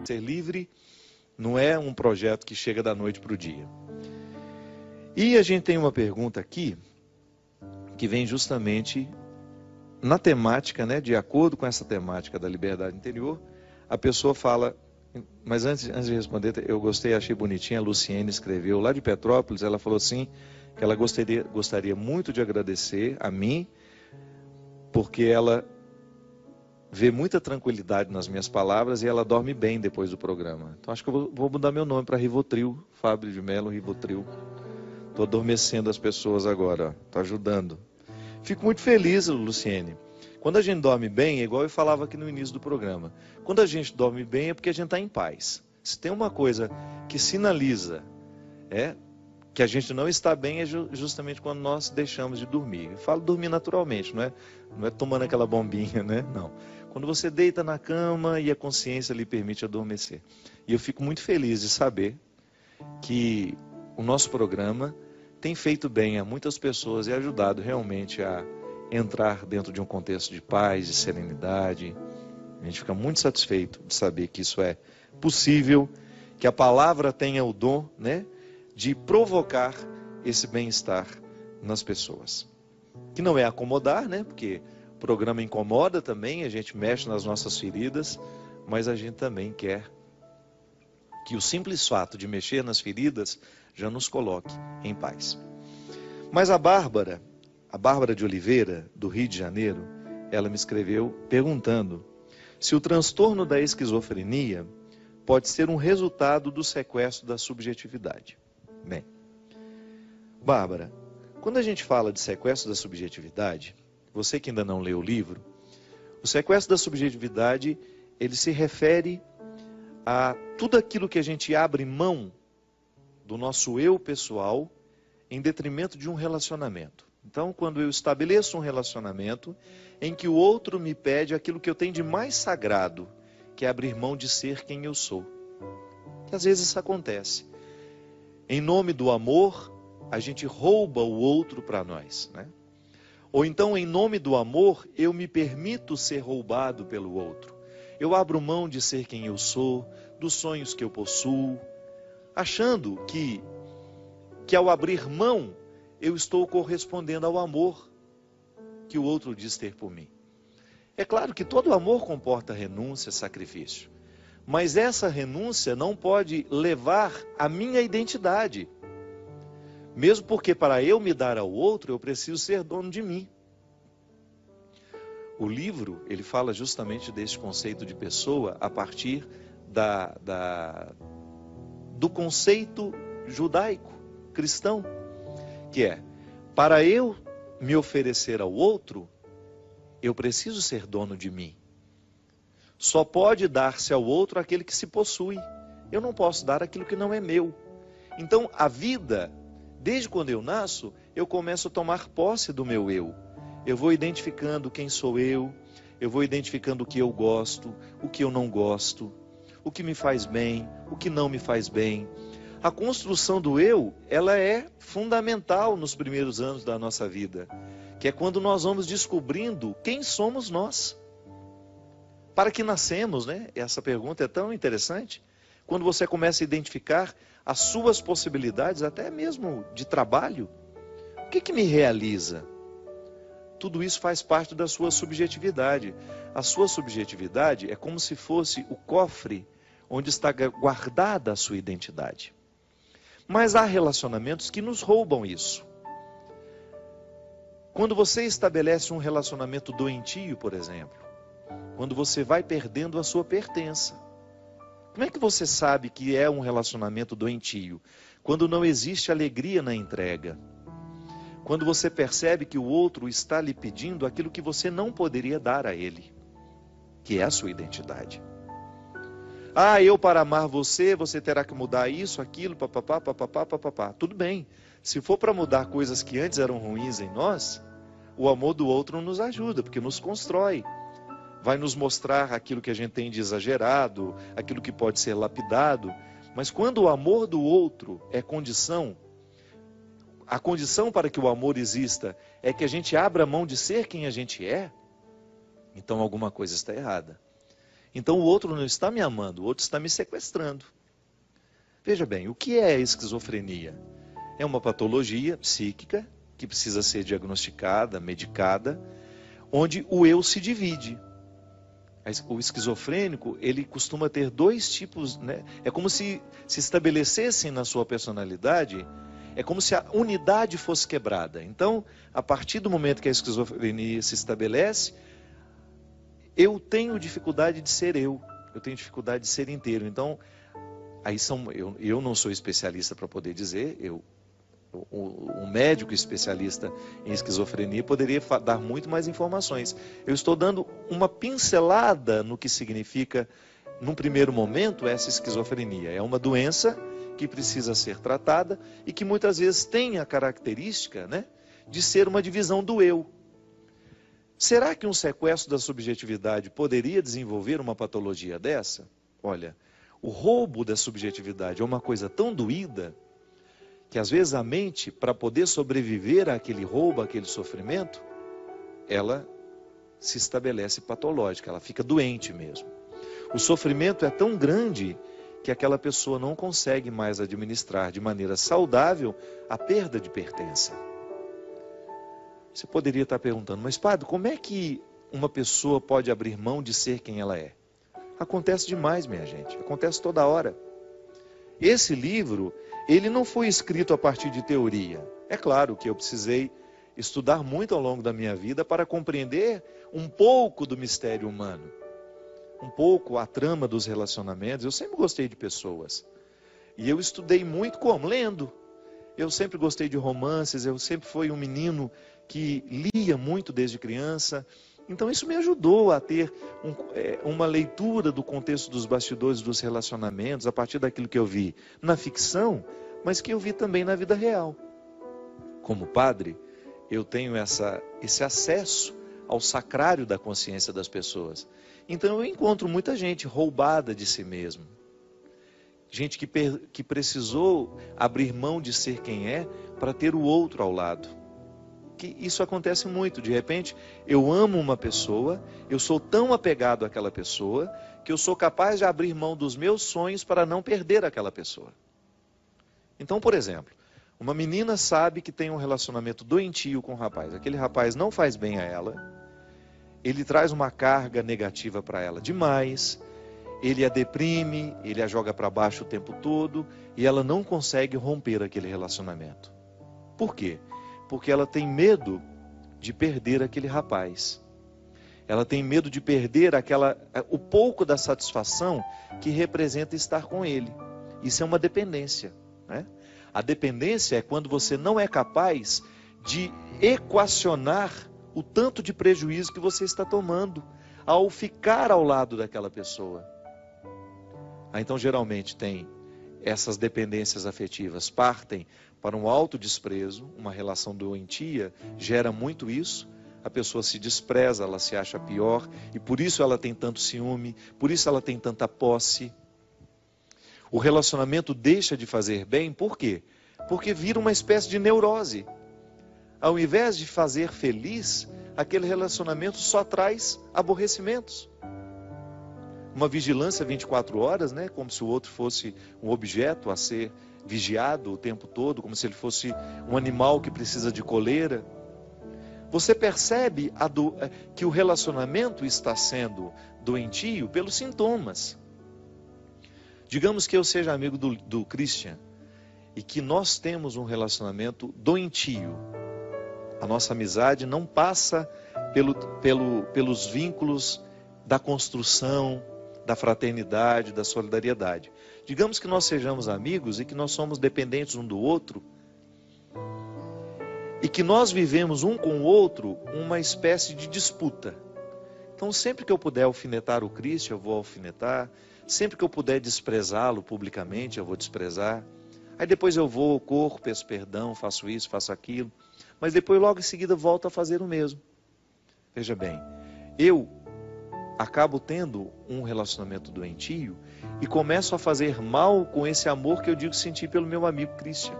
Ser livre não é um projeto que chega da noite para o dia. E a gente tem uma pergunta aqui, que vem justamente na temática, né, de acordo com essa temática da liberdade interior. A pessoa fala, mas antes de responder, eu gostei, achei bonitinha, a Luciene escreveu lá de Petrópolis, ela falou assim, que ela gostaria muito de agradecer a mim, porque ela vê muita tranquilidade nas minhas palavras e ela dorme bem depois do programa. Então acho que eu vou mudar meu nome para Rivotril, Fábio de Mello Rivotril. Estou adormecendo as pessoas agora, estou ajudando. Fico muito feliz, Luciene. Quando a gente dorme bem, é igual eu falava aqui no início do programa. Quando a gente dorme bem é porque a gente está em paz. Se tem uma coisa que sinaliza que a gente não está bem, é justamente quando nós deixamos de dormir. Eu falo dormir naturalmente, não é tomando aquela bombinha, né? Não. Quando você deita na cama e a consciência lhe permite adormecer. E eu fico muito feliz de saber que o nosso programa tem feito bem a muitas pessoas e ajudado realmente a entrar dentro de um contexto de paz, de serenidade. A gente fica muito satisfeito de saber que isso é possível, que a palavra tenha o dom, né, de provocar esse bem-estar nas pessoas. Que não é acomodar, né, porque o programa incomoda também, a gente mexe nas nossas feridas, mas a gente também quer que o simples fato de mexer nas feridas já nos coloque em paz. Mas a Bárbara de Oliveira, do Rio de Janeiro, ela me escreveu perguntando se o transtorno da esquizofrenia pode ser um resultado do sequestro da subjetividade. Bem, Bárbara, quando a gente fala de sequestro da subjetividade, você que ainda não leu o livro, o sequestro da subjetividade, ele se refere a tudo aquilo que a gente abre mão do nosso eu pessoal em detrimento de um relacionamento. Então, quando eu estabeleço um relacionamento em que o outro me pede aquilo que eu tenho de mais sagrado, que é abrir mão de ser quem eu sou. Que às vezes isso acontece. Em nome do amor, a gente rouba o outro para nós, né? Ou então, em nome do amor, eu me permito ser roubado pelo outro. Eu abro mão de ser quem eu sou, dos sonhos que eu possuo, achando que ao abrir mão, eu estou correspondendo ao amor que o outro diz ter por mim. É claro que todo amor comporta renúncia, sacrifício. Mas essa renúncia não pode levar à minha identidade. Mesmo porque para eu me dar ao outro, eu preciso ser dono de mim. O livro, ele fala justamente desse conceito de pessoa a partir do conceito judaico, cristão, que é, para eu me oferecer ao outro, eu preciso ser dono de mim. Só pode dar-se ao outro aquele que se possui. Eu não posso dar aquilo que não é meu. Então, a vida, desde quando eu nasço, eu começo a tomar posse do meu eu. Eu vou identificando quem sou eu vou identificando o que eu gosto, o que eu não gosto, o que me faz bem, o que não me faz bem. A construção do eu, ela é fundamental nos primeiros anos da nossa vida, que é quando nós vamos descobrindo quem somos nós. Para que nascemos, né? Essa pergunta é tão interessante. Quando você começa a identificar as suas possibilidades, até mesmo de trabalho, o que me realiza? Tudo isso faz parte da sua subjetividade. A sua subjetividade é como se fosse o cofre onde está guardada a sua identidade. Mas há relacionamentos que nos roubam isso. Quando você estabelece um relacionamento doentio, por exemplo, quando você vai perdendo a sua pertença. Como é que você sabe que é um relacionamento doentio? Quando não existe alegria na entrega. Quando você percebe que o outro está lhe pedindo aquilo que você não poderia dar a ele, que é a sua identidade. Eu para amar você, você terá que mudar isso, aquilo, papapá, papapá, papapá. Tudo bem. Se for para mudar coisas que antes eram ruins em nós, o amor do outro nos ajuda, porque nos constrói. Vai nos mostrar aquilo que a gente tem de exagerado, aquilo que pode ser lapidado. Mas quando o amor do outro é condição, a condição para que o amor exista é que a gente abra mão de ser quem a gente é, então alguma coisa está errada. Então o outro não está me amando, o outro está me sequestrando. Veja bem, o que é a esquizofrenia? É uma patologia psíquica que precisa ser diagnosticada, medicada, onde o eu se divide. O esquizofrênico, ele costuma ter dois tipos, né? É como se estabelecessem na sua personalidade, é como se a unidade fosse quebrada. Então, a partir do momento que a esquizofrenia se estabelece, eu tenho dificuldade de ser eu tenho dificuldade de ser inteiro. Então, eu não sou especialista para poder dizer, um médico especialista em esquizofrenia poderia dar muito mais informações. Eu estou dando uma pincelada no que significa, num primeiro momento, essa esquizofrenia. É uma doença que precisa ser tratada e que muitas vezes tem a característica, né, de ser uma divisão do eu. Será que um sequestro da subjetividade poderia desenvolver uma patologia dessa? Olha, o roubo da subjetividade é uma coisa tão doída que às vezes a mente, para poder sobreviver àquele roubo, àquele sofrimento, ela se estabelece patológica, ela fica doente mesmo. O sofrimento é tão grande que aquela pessoa não consegue mais administrar de maneira saudável a perda de pertença. Você poderia estar perguntando, mas padre, como é que uma pessoa pode abrir mão de ser quem ela é? Acontece demais, minha gente, acontece toda hora. Esse livro, ele não foi escrito a partir de teoria. É claro que eu precisei estudar muito ao longo da minha vida para compreender um pouco do mistério humano, um pouco a trama dos relacionamentos. Eu sempre gostei de pessoas. E eu estudei muito como? Lendo. Eu sempre gostei de romances, eu sempre fui um menino que lia muito desde criança. Então isso me ajudou a ter uma leitura do contexto dos bastidores dos relacionamentos, a partir daquilo que eu vi na ficção, mas que eu vi também na vida real. Como padre, eu tenho esse acesso ao sacrário da consciência das pessoas. Então eu encontro muita gente roubada de si mesmo. Gente que precisou abrir mão de ser quem é para ter o outro ao lado. Que isso acontece muito. De repente, eu amo uma pessoa, eu sou tão apegado àquela pessoa, que eu sou capaz de abrir mão dos meus sonhos para não perder aquela pessoa. Então, por exemplo, uma menina sabe que tem um relacionamento doentio com um rapaz. Aquele rapaz não faz bem a ela, ele traz uma carga negativa para ela demais, ele a deprime, ele a joga para baixo o tempo todo, e ela não consegue romper aquele relacionamento. Por quê? Porque ela tem medo de perder aquele rapaz. Ela tem medo de perder o pouco da satisfação que representa estar com ele. Isso é uma dependência, né? A dependência é quando você não é capaz de equacionar o tanto de prejuízo que você está tomando ao ficar ao lado daquela pessoa. Então, geralmente, tem essas dependências afetivas, partem para um autodesprezo, uma relação doentia, gera muito isso. A pessoa se despreza, ela se acha pior, e por isso ela tem tanto ciúme, por isso ela tem tanta posse. O relacionamento deixa de fazer bem, por quê? Porque vira uma espécie de neurose. Ao invés de fazer feliz, aquele relacionamento só traz aborrecimentos. Uma vigilância 24 horas, né? Como se o outro fosse um objeto a ser vigiado o tempo todo, como se ele fosse um animal que precisa de coleira. Você percebe que o relacionamento está sendo doentio pelos sintomas. Digamos que eu seja amigo do Christian e que nós temos um relacionamento doentio. A nossa amizade não passa pelos vínculos da construção, da fraternidade, da solidariedade. Digamos que nós sejamos amigos e que nós somos dependentes um do outro e que nós vivemos um com o outro uma espécie de disputa. Então, sempre que eu puder alfinetar o Cristo, eu vou alfinetar. Sempre que eu puder desprezá-lo publicamente, eu vou desprezar. Aí depois eu corro, peço perdão, faço isso, faço aquilo. Mas depois, logo em seguida, volto a fazer o mesmo. Veja bem, eu acabo tendo um relacionamento doentio e começo a fazer mal com esse amor que eu digo sentir pelo meu amigo Christian.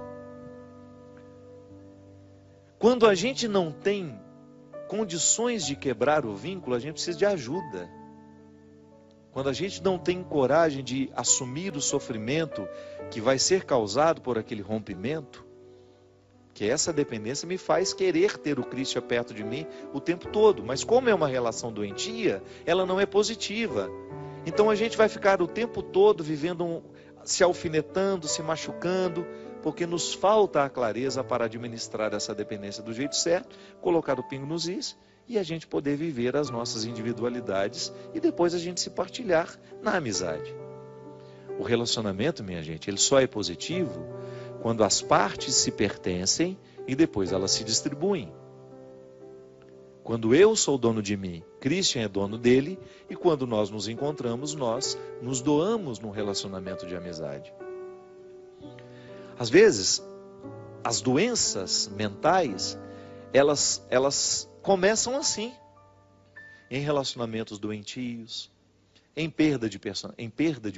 Quando a gente não tem condições de quebrar o vínculo, a gente precisa de ajuda. quando a gente não tem coragem de assumir o sofrimento que vai ser causado por aquele rompimento, que essa dependência me faz querer ter o Cristo perto de mim o tempo todo. Mas como é uma relação doentia, ela não é positiva. Então a gente vai ficar o tempo todo vivendo, se alfinetando, se machucando, porque nos falta a clareza para administrar essa dependência do jeito certo, colocar o pingo nos is e a gente poder viver as nossas individualidades e depois a gente se partilhar na amizade. O relacionamento, minha gente, ele só é positivo quando as partes se pertencem e depois elas se distribuem. Quando eu sou dono de mim, Christian é dono dele, e quando nós nos encontramos, nós nos doamos num relacionamento de amizade. Às vezes, as doenças mentais, elas começam assim, em relacionamentos doentios, em perda de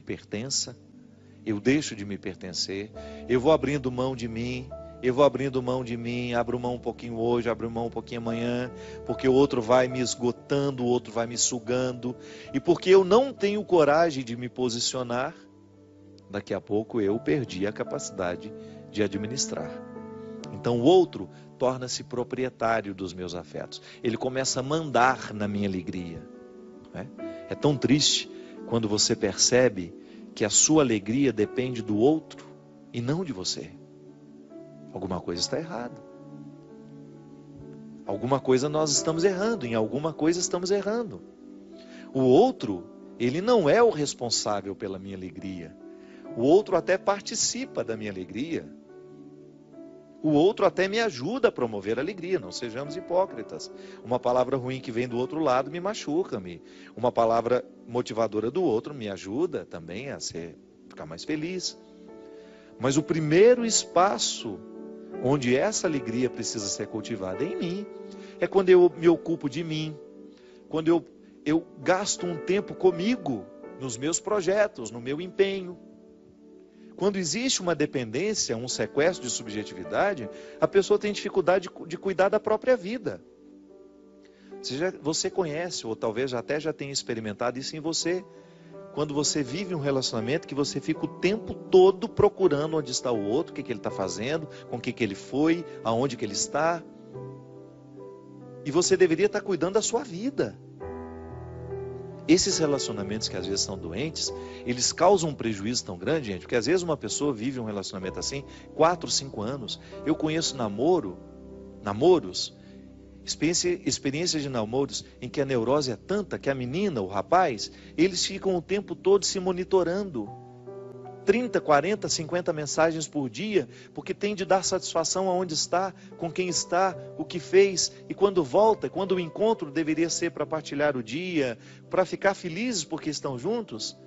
pertença. Eu deixo de me pertencer, eu vou abrindo mão de mim, abro mão um pouquinho hoje, abro mão um pouquinho amanhã, porque o outro vai me esgotando, o outro vai me sugando, e porque eu não tenho coragem de me posicionar, daqui a pouco eu perdi a capacidade de administrar. Então o outro torna-se proprietário dos meus afetos, ele começa a mandar na minha alegria. É tão triste quando você percebe que a sua alegria depende do outro e não de você. Alguma coisa está errada. Alguma coisa nós estamos errando, em alguma coisa estamos errando. O outro, ele não é o responsável pela minha alegria. O outro até participa da minha alegria. O outro até me ajuda a promover a alegria, não sejamos hipócritas. Uma palavra ruim que vem do outro lado me machuca. Uma palavra motivadora do outro me ajuda também a ficar mais feliz. Mas o primeiro espaço onde essa alegria precisa ser cultivada é em mim. É quando eu me ocupo de mim. Quando eu gasto um tempo comigo, nos meus projetos, no meu empenho. Quando existe uma dependência, um sequestro de subjetividade, a pessoa tem dificuldade de cuidar da própria vida. Você conhece, ou talvez até já tenha experimentado isso em você. Quando você vive um relacionamento que você fica o tempo todo procurando onde está o outro, o que ele está fazendo, com o que ele foi, aonde que ele está. E você deveria estar cuidando da sua vida. Esses relacionamentos que às vezes são doentes, eles causam um prejuízo tão grande, gente, porque às vezes uma pessoa vive um relacionamento assim, 4, 5 anos. Eu conheço namoros, experiências de namoros em que a neurose é tanta que a menina, o rapaz, eles ficam o tempo todo se monitorando. 30, 40, 50 mensagens por dia, porque tem de dar satisfação aonde está, com quem está, o que fez, e quando volta, quando o encontro deveria ser para partilhar o dia, para ficar felizes porque estão juntos,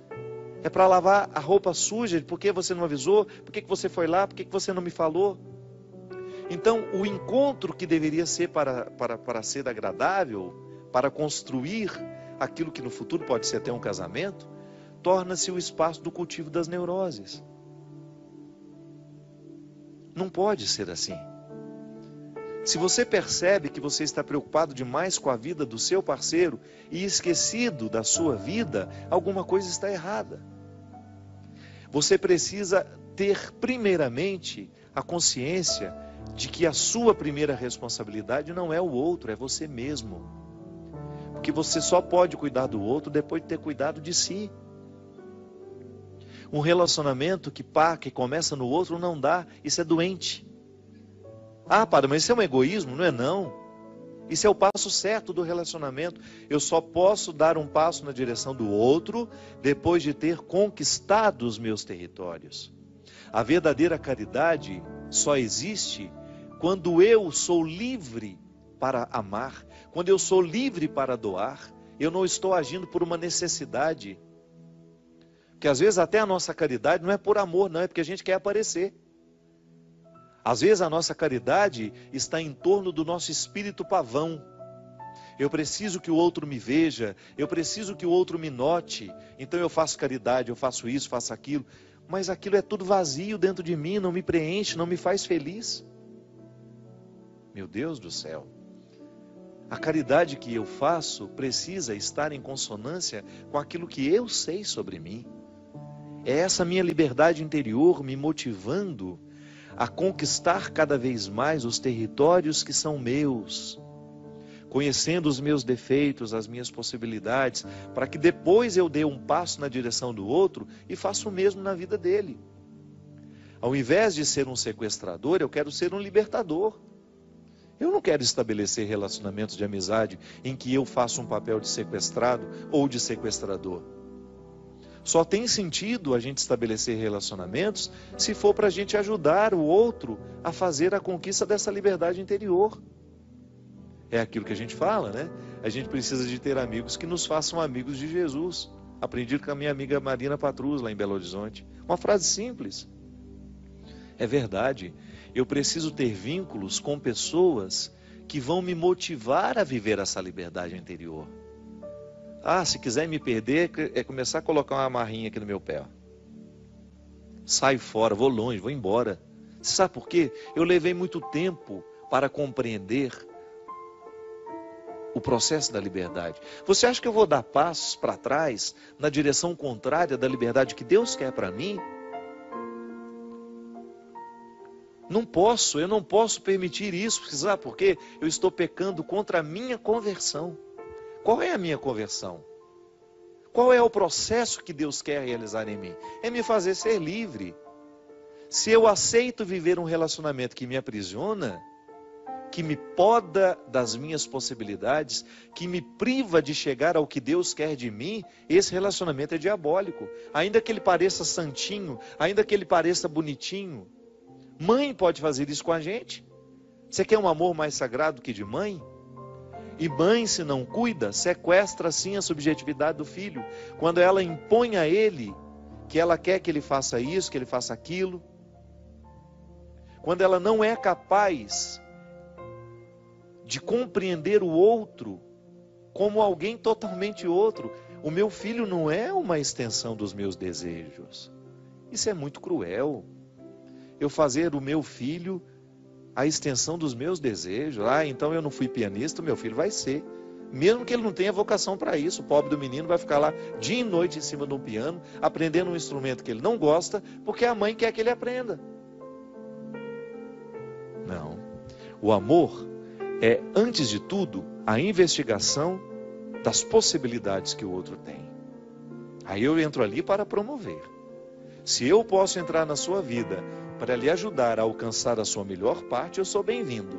é para lavar a roupa suja, por que você não avisou, por que você foi lá, por que você não me falou. Então o encontro que deveria ser para ser agradável, para construir aquilo que no futuro pode ser até um casamento, torna-se o espaço do cultivo das neuroses. Não pode ser assim. Se você percebe que você está preocupado demais com a vida do seu parceiro e esquecido da sua vida, alguma coisa está errada. Você precisa ter primeiramente a consciência de que a sua primeira responsabilidade não é o outro, é você mesmo. Porque você só pode cuidar do outro depois de ter cuidado de si. Um relacionamento que começa no outro não dá, isso é doente. Ah, padre, mas isso é um egoísmo? Não é não. Isso é o passo certo do relacionamento. Eu só posso dar um passo na direção do outro depois de ter conquistado os meus territórios. A verdadeira caridade só existe quando eu sou livre para amar, quando eu sou livre para doar. Eu não estou agindo por uma necessidade. Porque às vezes até a nossa caridade não é por amor, não, é porque a gente quer aparecer. Às vezes a nossa caridade está em torno do nosso espírito pavão. Eu preciso que o outro me veja, eu preciso que o outro me note, então eu faço caridade, eu faço isso, faço aquilo. Mas aquilo é tudo vazio dentro de mim, não me preenche, não me faz feliz. Meu Deus do céu. A caridade que eu faço precisa estar em consonância com aquilo que eu sei sobre mim. É essa minha liberdade interior me motivando a conquistar cada vez mais os territórios que são meus, conhecendo os meus defeitos, as minhas possibilidades, para que depois eu dê um passo na direção do outro e faça o mesmo na vida dele. Ao invés de ser um sequestrador, eu quero ser um libertador. Eu não quero estabelecer relacionamentos de amizade em que eu faço um papel de sequestrado ou de sequestrador. Só tem sentido a gente estabelecer relacionamentos se for para a gente ajudar o outro a fazer a conquista dessa liberdade interior. É aquilo que a gente fala, né? A gente precisa de ter amigos que nos façam amigos de Jesus. Aprendi com a minha amiga Marina Patrus, lá em Belo Horizonte. Uma frase simples. É verdade. Eu preciso ter vínculos com pessoas que vão me motivar a viver essa liberdade interior. Ah, se quiser me perder, é começar a colocar uma amarrinha aqui no meu pé. Saio fora, vou longe, vou embora. Você sabe por quê? Eu levei muito tempo para compreender o processo da liberdade. Você acha que eu vou dar passos para trás na direção contrária da liberdade que Deus quer para mim? Não posso, eu não posso permitir isso, sabe por quê? Eu estou pecando contra a minha conversão. Qual é a minha conversão? Qual é o processo que Deus quer realizar em mim? É me fazer ser livre. Se eu aceito viver um relacionamento que me aprisiona, que me poda das minhas possibilidades, que me priva de chegar ao que Deus quer de mim, esse relacionamento é diabólico. Ainda que ele pareça santinho, ainda que ele pareça bonitinho. Mãe pode fazer isso com a gente. Você quer um amor mais sagrado que de mãe? E mãe, se não cuida, sequestra sim a subjetividade do filho. Quando ela impõe a ele que ela quer que ele faça isso, que ele faça aquilo. Quando ela não é capaz de compreender o outro como alguém totalmente outro. O meu filho não é uma extensão dos meus desejos. Isso é muito cruel. Eu fazer o meu filho a extensão dos meus desejos. Ah, então eu não fui pianista, o meu filho vai ser. Mesmo que ele não tenha vocação para isso, o pobre do menino vai ficar lá dia e noite em cima de um piano, aprendendo um instrumento que ele não gosta, porque a mãe quer que ele aprenda. Não. O amor é, antes de tudo, a investigação das possibilidades que o outro tem. Aí eu entro ali para promover. Se eu posso entrar na sua vida para lhe ajudar a alcançar a sua melhor parte, eu sou bem-vindo.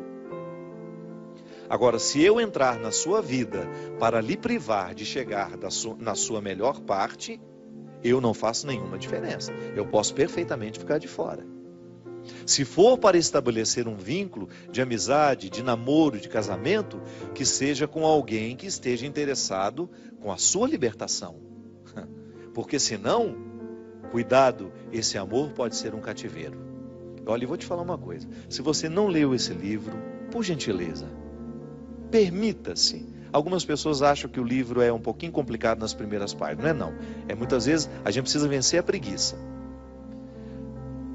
Agora, se eu entrar na sua vida para lhe privar de chegar na sua melhor parte, eu não faço nenhuma diferença. Eu posso perfeitamente ficar de fora. Se for para estabelecer um vínculo de amizade, de namoro, de casamento, que seja com alguém que esteja interessado com a sua libertação. Porque senão, cuidado, esse amor pode ser um cativeiro. Olha, eu vou te falar uma coisa. Se você não leu esse livro, por gentileza, permita-se. Algumas pessoas acham que o livro é um pouquinho complicado nas primeiras páginas. Não é não. É muitas vezes a gente precisa vencer a preguiça.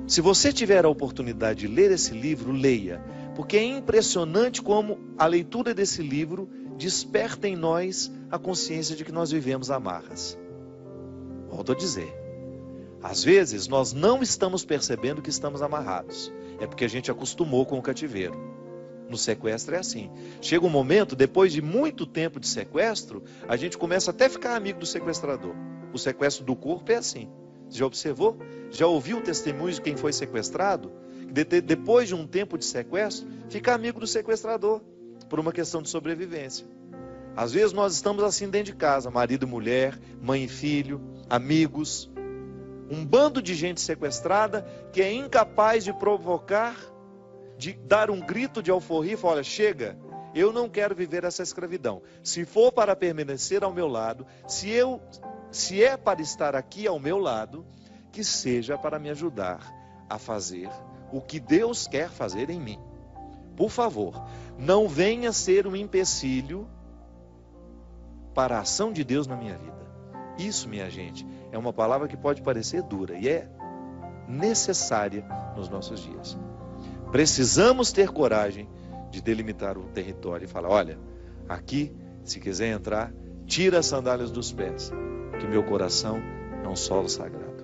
Se você tiver a oportunidade de ler esse livro, leia. Porque é impressionante como a leitura desse livro desperta em nós a consciência de que nós vivemos amarras. Volto a dizer. Às vezes nós não estamos percebendo que estamos amarrados. É porque a gente acostumou com o cativeiro. No sequestro é assim. Chega um momento, depois de muito tempo de sequestro, a gente começa até a ficar amigo do sequestrador. O sequestro do corpo é assim. Você já observou? Já ouviu o testemunho de quem foi sequestrado? Depois de um tempo de sequestro, fica amigo do sequestrador, por uma questão de sobrevivência. Às vezes nós estamos assim dentro de casa, marido e mulher, mãe e filho, amigos. Um bando de gente sequestrada que é incapaz de provocar, de dar um grito de alforria e falar, olha, chega, eu não quero viver essa escravidão. Se for para permanecer ao meu lado, se é para estar aqui ao meu lado, que seja para me ajudar a fazer o que Deus quer fazer em mim. Por favor, não venha ser um empecilho para a ação de Deus na minha vida. Isso, minha gente, é uma palavra que pode parecer dura e é necessária nos nossos dias. Precisamos ter coragem de delimitar o território e falar, olha, Aqui, se quiser entrar, tira as sandálias dos pés, que meu coração é um solo sagrado.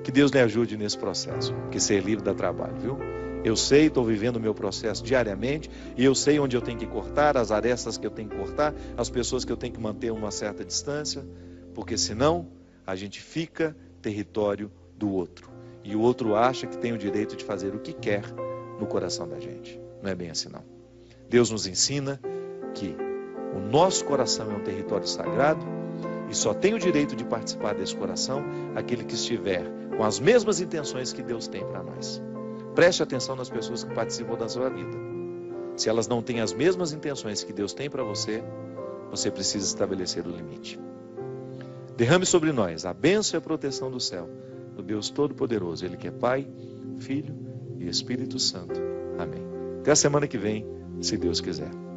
Que Deus lhe ajude nesse processo, que ser livre dá trabalho, viu? Eu sei, estou vivendo o meu processo diariamente, e eu sei onde eu tenho que cortar, as arestas que eu tenho que cortar, as pessoas que eu tenho que manter uma certa distância, porque senão a gente fica território do outro. E o outro acha que tem o direito de fazer o que quer no coração da gente. Não é bem assim, não. Deus nos ensina que o nosso coração é um território sagrado e só tem o direito de participar desse coração aquele que estiver com as mesmas intenções que Deus tem para nós. Preste atenção nas pessoas que participam da sua vida. Se elas não têm as mesmas intenções que Deus tem para você, você precisa estabelecer o limite. Derrame sobre nós a bênção e a proteção do céu, do Deus Todo-Poderoso, Ele que é Pai, Filho e Espírito Santo. Amém. Até a semana que vem, se Deus quiser.